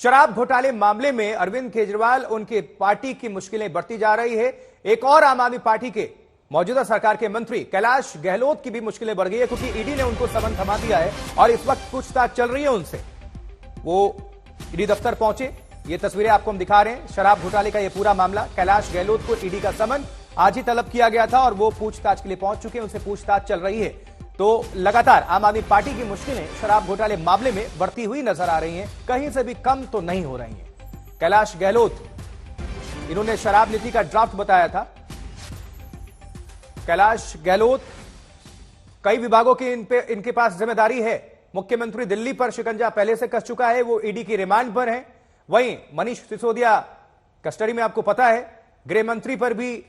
शराब घोटाले मामले में अरविंद केजरीवाल उनकी पार्टी की मुश्किलें बढ़ती जा रही है। एक और आम आदमी पार्टी के मौजूदा सरकार के मंत्री कैलाश गहलोत की भी मुश्किलें बढ़ गई है, क्योंकि ईडी ने उनको समन थमा दिया है और इस वक्त पूछताछ चल रही है उनसे। वो ईडी दफ्तर पहुंचे, ये तस्वीरें आपको हम दिखा रहे हैं। शराब घोटाले का ये पूरा मामला, कैलाश गहलोत को ईडी का समन आज ही तलब किया गया था और वो पूछताछ के लिए पहुंच चुके हैं, उनसे पूछताछ चल रही है। तो लगातार आम आदमी पार्टी की मुश्किलें शराब घोटाले मामले में बढ़ती हुई नजर आ रही हैं, कहीं से भी कम तो नहीं हो रही हैं। कैलाश गहलोत, इन्होंने शराब नीति का ड्राफ्ट बताया था। कैलाश गहलोत, कई विभागों की इनके पास जिम्मेदारी है। मुख्यमंत्री दिल्ली पर शिकंजा पहले से कस चुका है, वो ईडी की रिमांड पर है। वहीं मनीष सिसोदिया कस्टडी में, आपको पता है। गृह मंत्री पर भी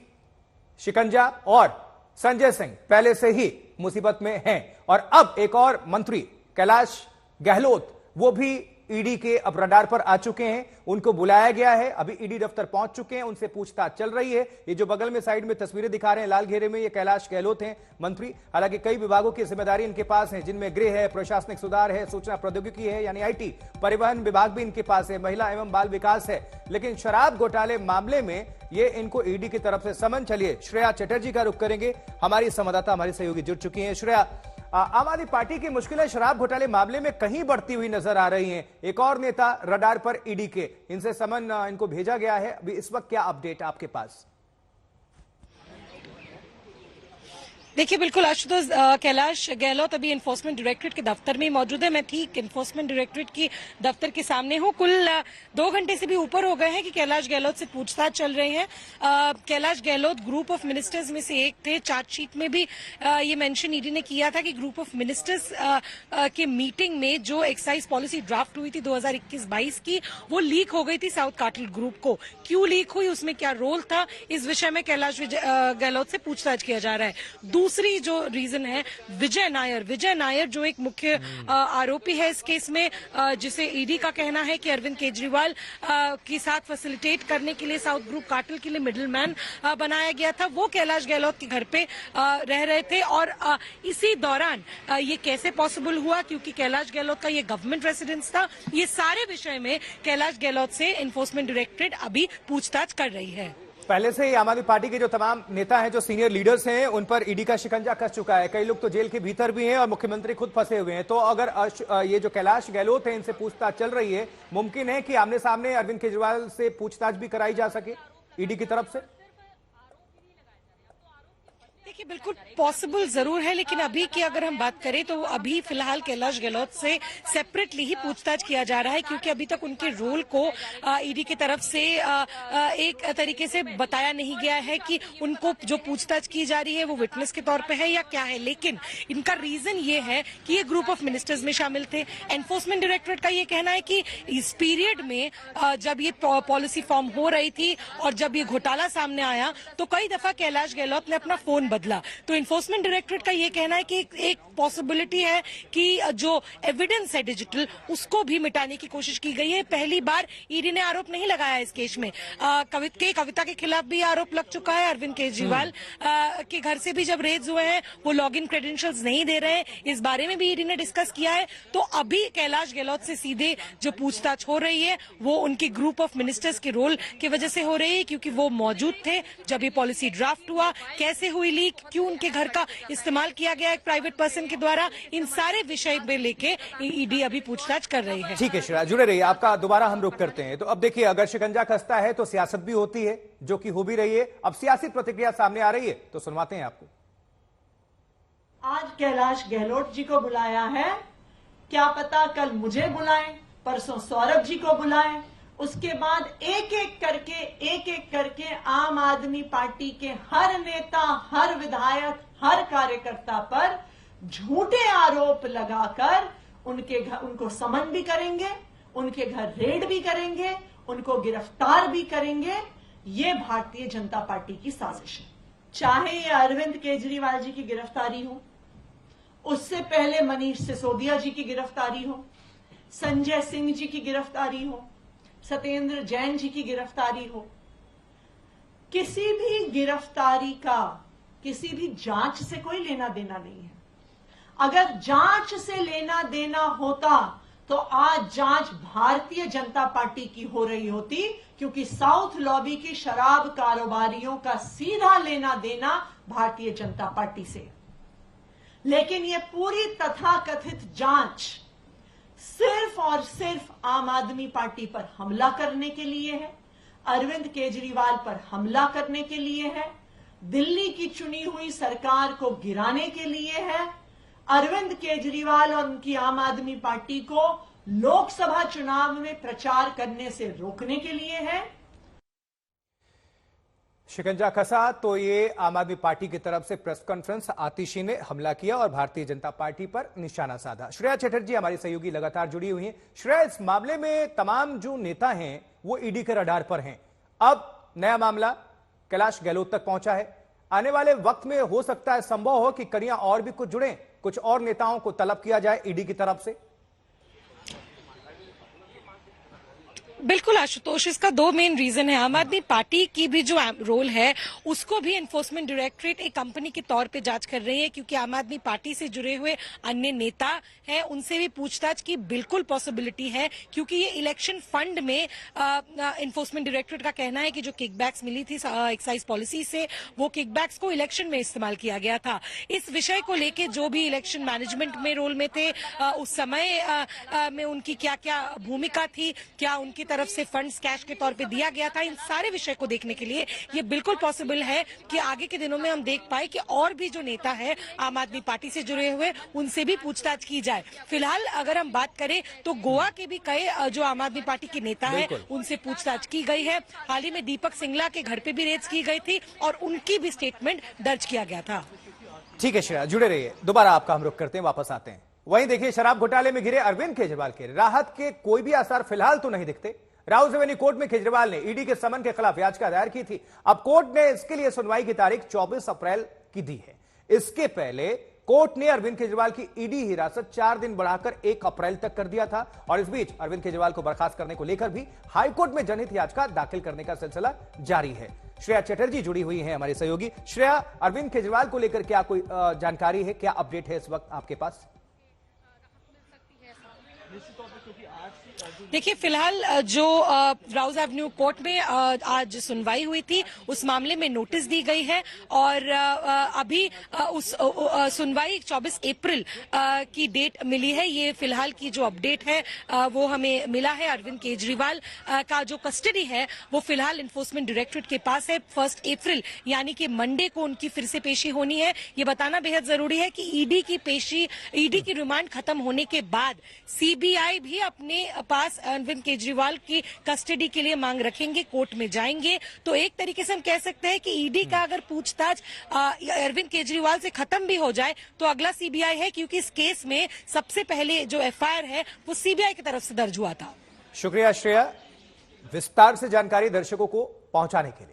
शिकंजा और संजय सिंह पहले से ही मुसीबत में हैं। और अब एक और मंत्री कैलाश गहलोत, वो भी ईडी के अब रडार पर आ चुके हैं। उनको बुलाया गया है, अभी ईडी दफ्तर पहुंच चुके हैं, उनसे पूछताछ चल रही है। ये जो बगल में साइड में तस्वीरें दिखा रहे हैं लाल घेरे में, ये कैलाश गहलोत हैं मंत्री। हालांकि कई विभागों की जिम्मेदारी इनके पास है, जिनमें गृह है, प्रशासनिक सुधार है, सूचना प्रौद्योगिकी है यानी आईटी, परिवहन विभाग भी इनके पास है, महिला एवं बाल विकास है। लेकिन शराब घोटाले मामले में ये इनको ईडी की तरफ से समन। चलिए श्रेया चटर्जी का रुख करेंगे, हमारी संवाददाता, हमारी सहयोगी जुड़ चुकी है। श्रेया, आम आदमी पार्टी की मुश्किलें शराब घोटाले मामले में कहीं बढ़ती हुई नजर आ रही हैं। एक और नेता रडार पर ईडी के, इनसे समन इनको भेजा गया है। अभी इस वक्त क्या अपडेट आपके पास? देखिए, बिल्कुल आशुतोष, कैलाश गहलोत अभी एनफोर्समेंट डायरेक्टरेट के दफ्तर में मौजूद है। मैं ठीक एनफोर्समेंट डायरेक्टरेट की दफ्तर के सामने हूं। कुल 2 घंटे से भी ऊपर हो गए हैं कि कैलाश गहलोत से पूछताछ चल रही है। Kailash Gehlot group of ministers में से एक थे। चार्जशीट में भी ये मेंशन ईडी ने किया था कि ग्रुप ऑफ मिनिस्टर्स के मीटिंग में जो एक्साइज पॉलिसी ड्राफ्ट हुई थी 2021-22 की, वो लीक हो गई थी साउथ कार्टेल ग्रुप को। क्यों लीक हुई, उसमें क्या रोल था, इस विषय में कैलाश गहलोत से पूछताछ किया जा रहा है। दूसरी जो रीजन है, विजय नायर जो एक मुख्य आरोपी है इस केस में, जिसे ईडी का कहना है कि अरविंद केजरीवाल के साथ फैसिलिटेट करने के लिए साउथ ग्रुप कार्टेल के लिए मिडलमैन बनाया गया था, वो कैलाश गहलोत के घर पे रह रहे थे। और इसी दौरान ये कैसे पॉसिबल हुआ, क्योंकि कैलाश गहलोत का ये गवर्नमेंट रेसिडेंस था। ये सारे विषय में कैलाश गहलोत से एनफोर्समेंट डायरेक्टरेट अभी पूछताछ कर रही है। पहले से ही आम आदमी पार्टी के जो तमाम नेता हैं, जो सीनियर लीडर्स हैं, उन पर ईडी का शिकंजा कस चुका है। कई लोग तो जेल के भीतर भी हैं और मुख्यमंत्री खुद फंसे हुए हैं। तो अगर ये जो कैलाश गहलोत है, इनसे पूछताछ चल रही है, मुमकिन है कि आमने सामने अरविंद केजरीवाल से पूछताछ भी कराई जा सके ईडी की तरफ से? देखिए, बिल्कुल पॉसिबल जरूर है, लेकिन अभी की अगर हम बात करें तो अभी फिलहाल कैलाश गहलोत से सेपरेटली ही पूछताछ किया जा रहा है, क्योंकि अभी तक उनके रोल को ईडी की तरफ से एक तरीके से बताया नहीं गया है कि उनको जो पूछताछ की जा रही है वो विटनेस के तौर पे है या क्या है। लेकिन इनका रीजन ये है कि ये ग्रुप ऑफ मिनिस्टर्स में शामिल थे। एनफोर्समेंट डायरेक्टरेट का ये कहना है कि इस पीरियड में जब ये पॉलिसी फॉर्म हो रही थी और जब ये घोटाला सामने आया, तो कई दफा कैलाश गहलोत ने अपना फोन बदला। तो एनफोर्समेंट डायरेक्टरेट का यह कहना है कि एक पॉसिबिलिटी है कि जो एविडेंस है डिजिटल, उसको भी मिटाने की कोशिश की गई है। पहली बार ईडी ने आरोप नहीं लगाया इस केस में। कविता के खिलाफ भी आरोप लग चुका है। अरविंद केजरीवाल के घर से भी जब रेड्स हुए हैं, वो लॉगिन क्रेडेंशियल्स नहीं दे रहे हैं, इस बारे में भी ईडी ने डिस्कस किया है। तो अभी कैलाश गहलोत से सीधे जो पूछताछ हो रही है वो उनकी ग्रुप ऑफ मिनिस्टर्स के रोल की वजह से हो रही है, क्योंकि वो मौजूद थे जब ये पॉलिसी ड्राफ्ट हुआ, कैसे हुई लीक, क्यों उनके घर का इस्तेमाल किया गया एक प्राइवेट पर्सन के द्वारा, इन सारे विषय में लेके ईडी अभी पूछताछ कर रही है। ठीक है श्रेया, जुड़े रहिए, आपका दोबारा हम रुख करते हैं। तो अब देखिए, अगर शिकंजा कसता है तो सियासत भी होती है, जो कि हो भी रही है। अब सियासी प्रतिक्रिया सामने आ रही है, तो सुनवाते हैं आपको। आज कैलाश गहलोत जी को बुलाया है, क्या पता कल मुझे बुलाएं, परसों सौरभ जी को बुलाएं, उसके बाद एक एक करके आम आदमी पार्टी के हर नेता, हर विधायक, हर कार्यकर्ता पर झूठे आरोप लगाकर उनको समन भी करेंगे, उनके घर रेड भी करेंगे, उनको गिरफ्तार भी करेंगे। ये भारतीय जनता पार्टी की साजिश है। चाहे ये अरविंद केजरीवाल जी की गिरफ्तारी हो, उससे पहले मनीष सिसोदिया जी की गिरफ्तारी हो, संजय सिंह जी की गिरफ्तारी हो, सत्येंद्र जैन जी की गिरफ्तारी हो, किसी भी गिरफ्तारी का किसी भी जांच से कोई लेना देना नहीं है। अगर जांच से लेना देना होता तो आज जांच भारतीय जनता पार्टी की हो रही होती, क्योंकि साउथ लॉबी की शराब कारोबारियों का सीधा लेना देना भारतीय जनता पार्टी से। लेकिन यह पूरी तथाकथित जांच सिर्फ और सिर्फ आम आदमी पार्टी पर हमला करने के लिए है, अरविंद केजरीवाल पर हमला करने के लिए है, दिल्ली की चुनी हुई सरकार को गिराने के लिए है, अरविंद केजरीवाल और उनकी आम आदमी पार्टी को लोकसभा चुनाव में प्रचार करने से रोकने के लिए है। शिकंजा कसा तो ये आम आदमी पार्टी की तरफ से प्रेस कॉन्फ्रेंस आतिशी ने हमला किया और भारतीय जनता पार्टी पर निशाना साधा। श्रेया चटर्जी हमारी सहयोगी लगातार जुड़ी हुई हैं। श्रेया, इस मामले में तमाम जो नेता हैं वो ईडी के रडार पर हैं। अब नया मामला कैलाश गहलोत तक पहुंचा है। आने वाले वक्त में हो सकता है, संभव हो कि कड़ियां और भी कुछ जुड़े, कुछ और नेताओं को तलब किया जाए ईडी की तरफ से। बिल्कुल आशुतोष, इसका दो मेन रीजन है। आम आदमी पार्टी की भी जो रोल है उसको भी एनफोर्समेंट डायरेक्टरेट एक कंपनी के तौर पे जांच कर रही है, क्योंकि आम आदमी पार्टी से जुड़े हुए अन्य नेता हैं उनसे भी पूछताछ की बिल्कुल पॉसिबिलिटी है, क्योंकि ये इलेक्शन फंड में एनफोर्समेंट डायरेक्टरेट का कहना है कि जो किकबैक्स मिली थी एक्साइज पॉलिसी से, वो किकबैक्स को इलेक्शन में इस्तेमाल किया गया था। इस विषय को लेकर जो भी इलेक्शन मैनेजमेंट में रोल में थे, उस समय में उनकी क्या क्या भूमिका थी, क्या उनकी तरफ से फंड्स कैश के तौर पे दिया गया था, इन सारे विषय को देखने के लिए ये बिल्कुल पॉसिबल है कि आगे के दिनों में हम देख पाए कि और भी जो नेता है आम आदमी पार्टी से जुड़े हुए उनसे भी पूछताछ की जाए। फिलहाल अगर हम बात करें तो गोवा के भी कई जो आम आदमी पार्टी के नेता है उनसे पूछताछ की गई है। हाल ही में दीपक सिंगला के घर पे भी रेड्स की गई थी और उनकी भी स्टेटमेंट दर्ज किया गया था। ठीक है श्रेया, जुड़े रहिए, दोबारा आपका हम रुख करते हैं, वापस आते हैं। वहीं देखिए, शराब घोटाले में घिरे अरविंद केजरीवाल के राहत के कोई भी आसार फिलहाल तो नहीं दिखते। राउस रेवेन्यू कोर्ट में केजरीवाल ने ईडी के समन के खिलाफ याचिका दायर की थी। अब कोर्ट ने इसके लिए सुनवाई की तारीख 24 अप्रैल की दी है। इसके पहले कोर्ट ने अरविंद केजरीवाल की ईडी हिरासत 4 दिन बढ़ाकर 1 अप्रैल तक कर दिया था और इस बीच अरविंद केजरीवाल को बर्खास्त करने को लेकर भी हाईकोर्ट में जनहित याचिका दाखिल करने का सिलसिला जारी है। श्रेया चटर्जी जुड़ी हुई है हमारी सहयोगी। श्रेया, अरविंद केजरीवाल को लेकर क्या कोई जानकारी है, क्या अपडेट है इस वक्त आपके पास? देखिए, फिलहाल जो राउस एवेन्यू कोर्ट में आज सुनवाई हुई थी उस मामले में नोटिस दी गई है और अभी उस सुनवाई 24 अप्रैल की डेट मिली है। ये फिलहाल की जो अपडेट है वो हमें मिला है। अरविंद केजरीवाल का जो कस्टडी है वो फिलहाल एनफोर्समेंट डायरेक्टरेट के पास है। 1 अप्रैल यानी कि मंडे को उनकी फिर से पेशी होनी है। ये बताना बेहद जरूरी है कि ईडी की रिमांड खत्म होने के बाद सीबीआई भी अपने पास अरविंद केजरीवाल की कस्टडी के लिए मांग रखेंगे, कोर्ट में जाएंगे। तो एक तरीके से हम कह सकते हैं कि ईडी का अगर पूछताछ अरविंद केजरीवाल से खत्म भी हो जाए तो अगला सीबीआई है, क्योंकि इस केस में सबसे पहले जो एफआईआर है वो सीबीआई की तरफ से दर्ज हुआ था। शुक्रिया श्रेया, विस्तार से जानकारी दर्शकों को पहुंचाने के लिए।